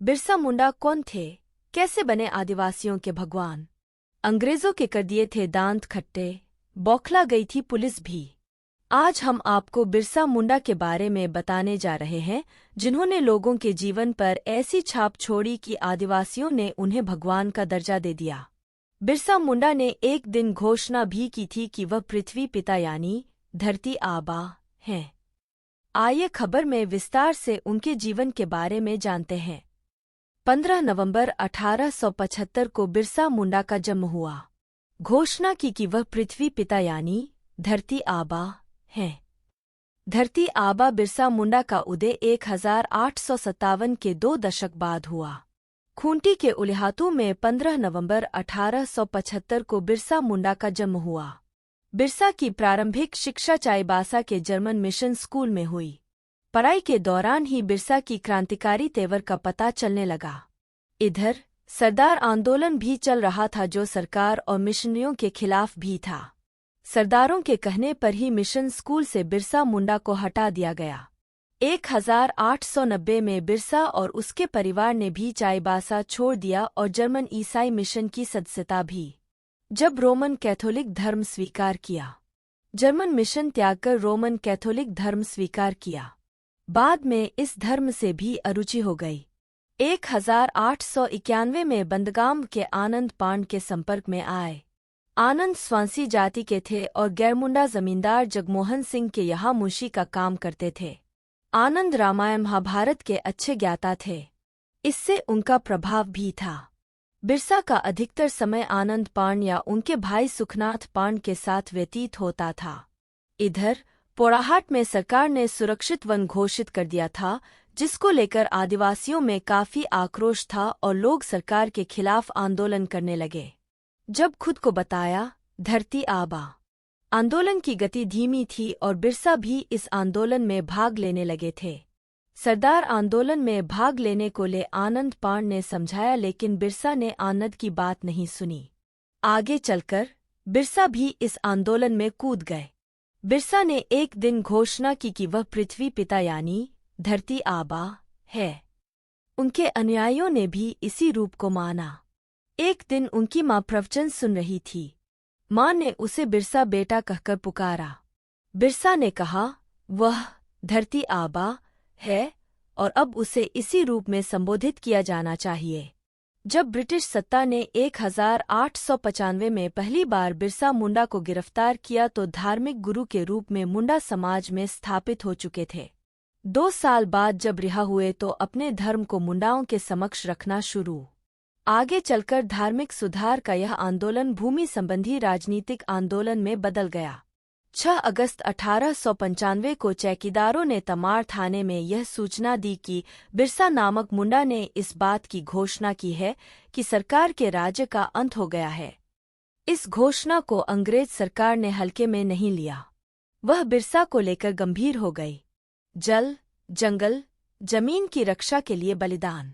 बिरसा मुंडा कौन थे? कैसे बने आदिवासियों के भगवान? अंग्रेजों के कर दिए थे दांत खट्टे, बौखला गई थी पुलिस भी। आज हम आपको बिरसा मुंडा के बारे में बताने जा रहे हैं, जिन्होंने लोगों के जीवन पर ऐसी छाप छोड़ी कि आदिवासियों ने उन्हें भगवान का दर्जा दे दिया। बिरसा मुंडा ने एक दिन घोषणा भी की थी कि वह पृथ्वी पिता यानी धरती आबा हैं। आइए खबर में विस्तार से उनके जीवन के बारे में जानते हैं। 15 नवंबर 1875 को बिरसा मुंडा का जन्म हुआ। घोषणा की कि वह पृथ्वी पिता यानी धरती आबा हैं। धरती आबा बिरसा मुंडा का उदय 1857 के 2 दशक बाद हुआ। खूंटी के उलिहातू में 15 नवंबर 1875 को बिरसा मुंडा का जन्म हुआ। बिरसा की प्रारंभिक शिक्षा चाईबासा के जर्मन मिशन स्कूल में हुई। पढ़ाई के दौरान ही बिरसा की क्रांतिकारी तेवर का पता चलने लगा। इधर सरदार आंदोलन भी चल रहा था, जो सरकार और मिशनरियों के खिलाफ भी था। सरदारों के कहने पर ही मिशन स्कूल से बिरसा मुंडा को हटा दिया गया। 1890 में बिरसा और उसके परिवार ने भी चाईबासा छोड़ दिया और जर्मन ईसाई मिशन की सदस्यता भी। जब रोमन कैथोलिक धर्म स्वीकार किया, जर्मन मिशन त्याग कर रोमन कैथोलिक धर्म स्वीकार किया। बाद में इस धर्म से भी अरुचि हो गई। 1891 में बंदगाम के आनंद पांड के संपर्क में आए। आनंद स्वांसी जाति के थे और गैरमुंडा जमींदार जगमोहन सिंह के यहाँ मुंशी का काम करते थे। आनंद रामायण महाभारत के अच्छे ज्ञाता थे, इससे उनका प्रभाव भी था। बिरसा का अधिकतर समय आनंद पांड या उनके भाई सुखनाथ पांड के साथ व्यतीत होता था। इधर पोड़ाहाट में सरकार ने सुरक्षित वन घोषित कर दिया था, जिसको लेकर आदिवासियों में काफी आक्रोश था और लोग सरकार के खिलाफ आंदोलन करने लगे। जब खुद को बताया धरती आबा, आंदोलन की गति धीमी थी और बिरसा भी इस आंदोलन में भाग लेने लगे थे। सरदार आंदोलन में भाग लेने को ले आनंद पांड ने समझाया, लेकिन बिरसा ने आनंद की बात नहीं सुनी। आगे चलकर बिरसा भी इस आंदोलन में कूद गए। बिरसा ने एक दिन घोषणा की कि वह पृथ्वी पिता यानी धरती आबा है। उनके अनुयायियों ने भी इसी रूप को माना। एक दिन उनकी माँ प्रवचन सुन रही थी। माँ ने उसे बिरसा बेटा कहकर पुकारा। बिरसा ने कहा वह धरती आबा है और अब उसे इसी रूप में संबोधित किया जाना चाहिए। जब ब्रिटिश सत्ता ने 1895 में पहली बार बिरसा मुंडा को गिरफ्तार किया तो धार्मिक गुरु के रूप में मुंडा समाज में स्थापित हो चुके थे। 2 साल बाद जब रिहा हुए तो अपने धर्म को मुंडाओं के समक्ष रखना शुरू। आगे चलकर धार्मिक सुधार का यह आंदोलन भूमि संबंधी राजनीतिक आंदोलन में बदल गया। 6 अगस्त 1895 को चौकीदारों ने तमाड़ थाने में यह सूचना दी कि बिरसा नामक मुंडा ने इस बात की घोषणा की है कि सरकार के राज्य का अंत हो गया है। इस घोषणा को अंग्रेज सरकार ने हल्के में नहीं लिया। वह बिरसा को लेकर गंभीर हो गई। जल, जंगल, जमीन की रक्षा के लिए बलिदान।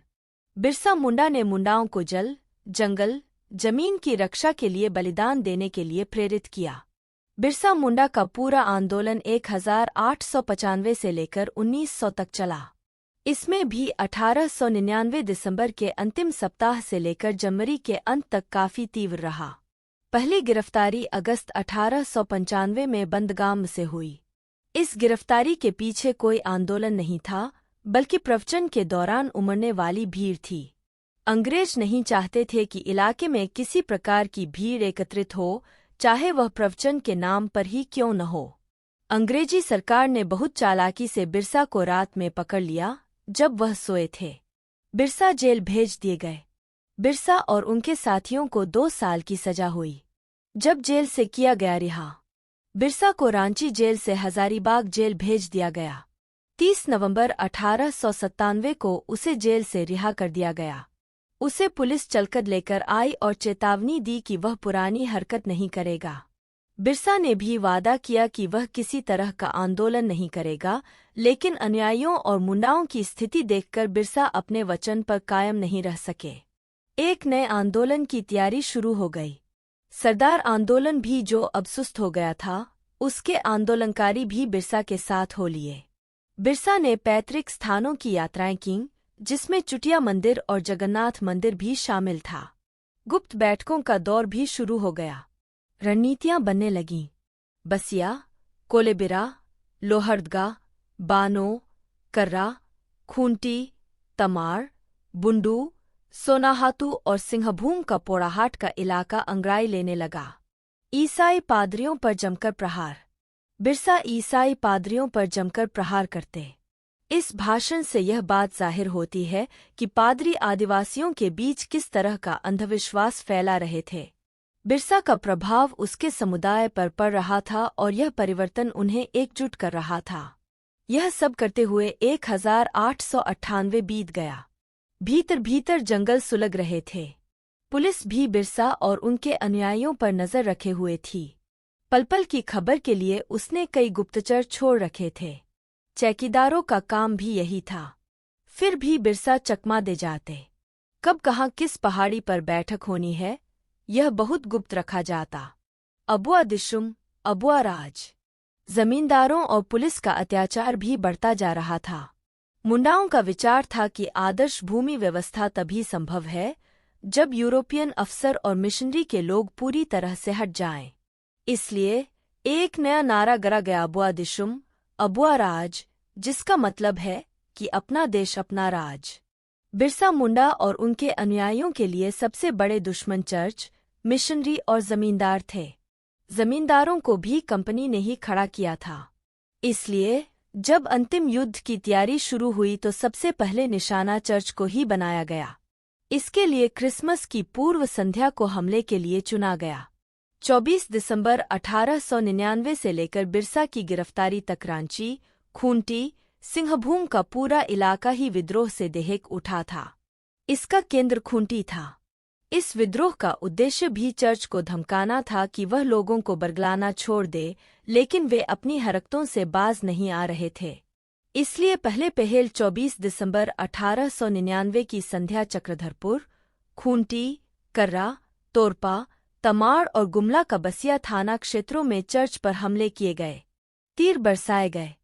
बिरसा मुंडा ने मुंडाओं को जल, जंगल, जमीन की रक्षा के लिए बलिदान देने के लिए प्रेरित किया। बिरसा मुंडा का पूरा आंदोलन 1895 से लेकर 1900 तक चला। इसमें भी 1899 दिसंबर के अंतिम सप्ताह से लेकर जनवरी के अंत तक काफी तीव्र रहा। पहली गिरफ्तारी अगस्त 1895 में बंदगाम से हुई। इस गिरफ्तारी के पीछे कोई आंदोलन नहीं था, बल्कि प्रवचन के दौरान उमड़ने वाली भीड़ थी। अंग्रेज नहीं चाहते थे कि इलाके में किसी प्रकार की भीड़ एकत्रित हो, चाहे वह प्रवचन के नाम पर ही क्यों न हो। अंग्रेजी सरकार ने बहुत चालाकी से बिरसा को रात में पकड़ लिया, जब वह सोए थे। बिरसा जेल भेज दिए गए। बिरसा और उनके साथियों को 2 साल की सजा हुई। जब जेल से किया गया रिहा, बिरसा को रांची जेल से हजारीबाग जेल भेज दिया गया। 30 नवंबर 1897 को उसे जेल से रिहा कर दिया गया। उसे पुलिस चलकर लेकर आई और चेतावनी दी कि वह पुरानी हरकत नहीं करेगा। बिरसा ने भी वादा किया कि वह किसी तरह का आंदोलन नहीं करेगा, लेकिन अनुयायियों और मुंडाओं की स्थिति देखकर बिरसा अपने वचन पर कायम नहीं रह सके। एक नए आंदोलन की तैयारी शुरू हो गई। सरदार आंदोलन भी जो अब सुस्त हो गया था, उसके आंदोलनकारी भी बिरसा के साथ हो लिए। बिरसा ने पैतृक स्थानों की यात्राएं कीं, जिसमें चुटिया मंदिर और जगन्नाथ मंदिर भी शामिल था। गुप्त बैठकों का दौर भी शुरू हो गया। रणनीतियां बनने लगीं। बसिया, कोलेबिरा, लोहरदगा, बानो, कर्रा, खूंटी, तमाड़, बुंडू, सोनाहातू और सिंहभूम का पोड़ाहाट का इलाका अंगड़ाई लेने लगा। ईसाई पादरियों पर जमकर प्रहार। बिरसा ईसाई पादरियों पर जमकर प्रहार करते। इस भाषण से यह बात जाहिर होती है कि पादरी आदिवासियों के बीच किस तरह का अंधविश्वास फैला रहे थे। बिरसा का प्रभाव उसके समुदाय पर पड़ रहा था और यह परिवर्तन उन्हें एकजुट कर रहा था। यह सब करते हुए 1898 बीत गया। भीतर भीतर जंगल सुलग रहे थे। पुलिस भी बिरसा और उनके अनुयायियों पर नजर रखे हुए थी। पल पल की खबर के लिए उसने कई गुप्तचर छोड़ रखे थे। चौकीदारों का काम भी यही था। फिर भी बिरसा चकमा दे जाते। कब कहाँ किस पहाड़ी पर बैठक होनी है, यह बहुत गुप्त रखा जाता। अबुआ दिशुम, अबुआ राज। जमींदारों और पुलिस का अत्याचार भी बढ़ता जा रहा था। मुंडाओं का विचार था कि आदर्श भूमि व्यवस्था तभी संभव है जब यूरोपियन अफसर और मिशनरी के लोग पूरी तरह से हट जाएं। इसलिए एक नया नारा गढ़ा गया, अबुआ दिशुम, अबुआ राज, जिसका मतलब है कि अपना देश अपना राज। बिरसा मुंडा और उनके अनुयायियों के लिए सबसे बड़े दुश्मन चर्च, मिशनरी और जमींदार थे। जमींदारों को भी कंपनी ने ही खड़ा किया था। इसलिए जब अंतिम युद्ध की तैयारी शुरू हुई तो सबसे पहले निशाना चर्च को ही बनाया गया। इसके लिए क्रिसमस की पूर्व संध्या को हमले के लिए चुना गया। 24 दिसंबर 1899 से लेकर बिरसा की गिरफ्तारी तक रांची, खूंटी, सिंहभूम का पूरा इलाका ही विद्रोह से दहक उठा था। इसका केंद्र खूंटी था। इस विद्रोह का उद्देश्य भी चर्च को धमकाना था कि वह लोगों को बरगलाना छोड़ दे, लेकिन वे अपनी हरकतों से बाज नहीं आ रहे थे। इसलिए पहले पहल 24 दिसंबर 1899 की संध्या चक्रधरपुर, खूंटी, कर्रा, तोरपा, तमाड़ और गुमला का बसिया थाना क्षेत्रों में चर्च पर हमले किए गए। तीर बरसाए गए।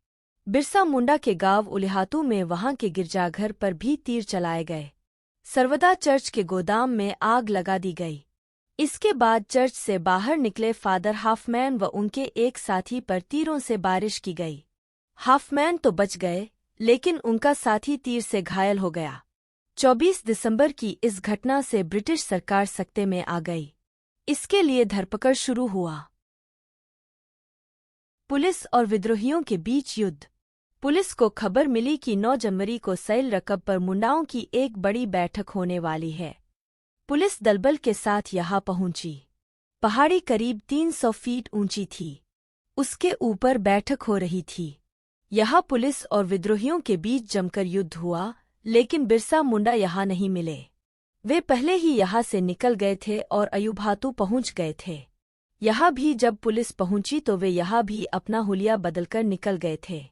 बिरसा मुंडा के गांव उलिहातू में वहां के गिरजाघर पर भी तीर चलाए गए। सर्वदा चर्च के गोदाम में आग लगा दी गई। इसके बाद चर्च से बाहर निकले फादर हाफमैन व उनके एक साथी पर तीरों से बारिश की गई। हाफमैन तो बच गए, लेकिन उनका साथी तीर से घायल हो गया। 24 दिसंबर की इस घटना से ब्रिटिश सरकार सकते में आ गई। इसके लिए धरपकड़ शुरू हुआ। पुलिस और विद्रोहियों के बीच युद्ध। पुलिस को खबर मिली कि 9 जनवरी को सैल रकब पर मुंडाओं की एक बड़ी बैठक होने वाली है। पुलिस दलबल के साथ यहाँ पहुंची। पहाड़ी करीब 300 फीट ऊंची थी। उसके ऊपर बैठक हो रही थी। यहाँ पुलिस और विद्रोहियों के बीच जमकर युद्ध हुआ, लेकिन बिरसा मुंडा यहाँ नहीं मिले। वे पहले ही यहाँ से निकल गए थे और अयुभातू पहुंच गए थे। यहाँ भी जब पुलिस पहुंची तो वे यहाँ भी अपना हुलिया बदलकर निकल गए थे।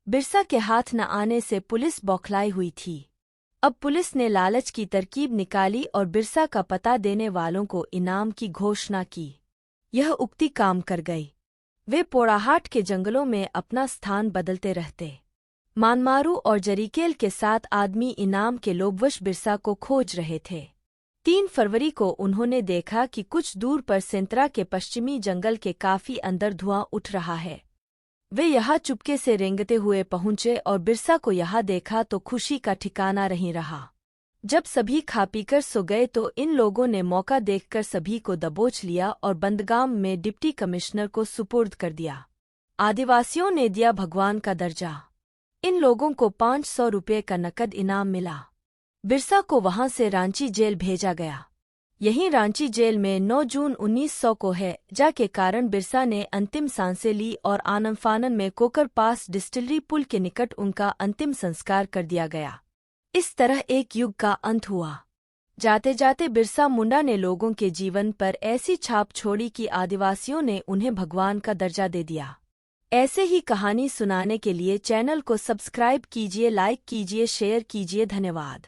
बिरसा के हाथ न आने से पुलिस बौखलाई हुई थी। अब पुलिस ने लालच की तरकीब निकाली और बिरसा का पता देने वालों को इनाम की घोषणा की। यह उक्ति काम कर गई। वे पोड़ाहाट के जंगलों में अपना स्थान बदलते रहते। मानमारू और जरीकेल के 7 आदमी इनाम के लोभवश बिरसा को खोज रहे थे। 3 फरवरी को उन्होंने देखा कि कुछ दूर पर सेंतरा के पश्चिमी जंगल के काफी अंदर धुआं उठ रहा है। वे यहाँ चुपके से रेंगते हुए पहुंचे और बिरसा को यहाँ देखा तो खुशी का ठिकाना नहीं रहा। जब सभी खा पीकर सो गए तो इन लोगों ने मौका देखकर सभी को दबोच लिया और बंदगाम में डिप्टी कमिश्नर को सुपुर्द कर दिया। आदिवासियों ने दिया भगवान का दर्जा। इन लोगों को 500 रुपये का नकद इनाम मिला। बिरसा को वहां से रांची जेल भेजा गया। यहीं रांची जेल में 9 जून 1900 को हैजा के कारण बिरसा ने अंतिम सांसें ली और आनमफानन में कोकर पास डिस्टिलरी पुल के निकट उनका अंतिम संस्कार कर दिया गया। इस तरह एक युग का अंत हुआ। जाते जाते बिरसा मुंडा ने लोगों के जीवन पर ऐसी छाप छोड़ी कि आदिवासियों ने उन्हें भगवान का दर्जा दे दिया। ऐसे ही कहानी सुनाने के लिए चैनल को सब्सक्राइब कीजिए, लाइक कीजिए, शेयर कीजिए। धन्यवाद।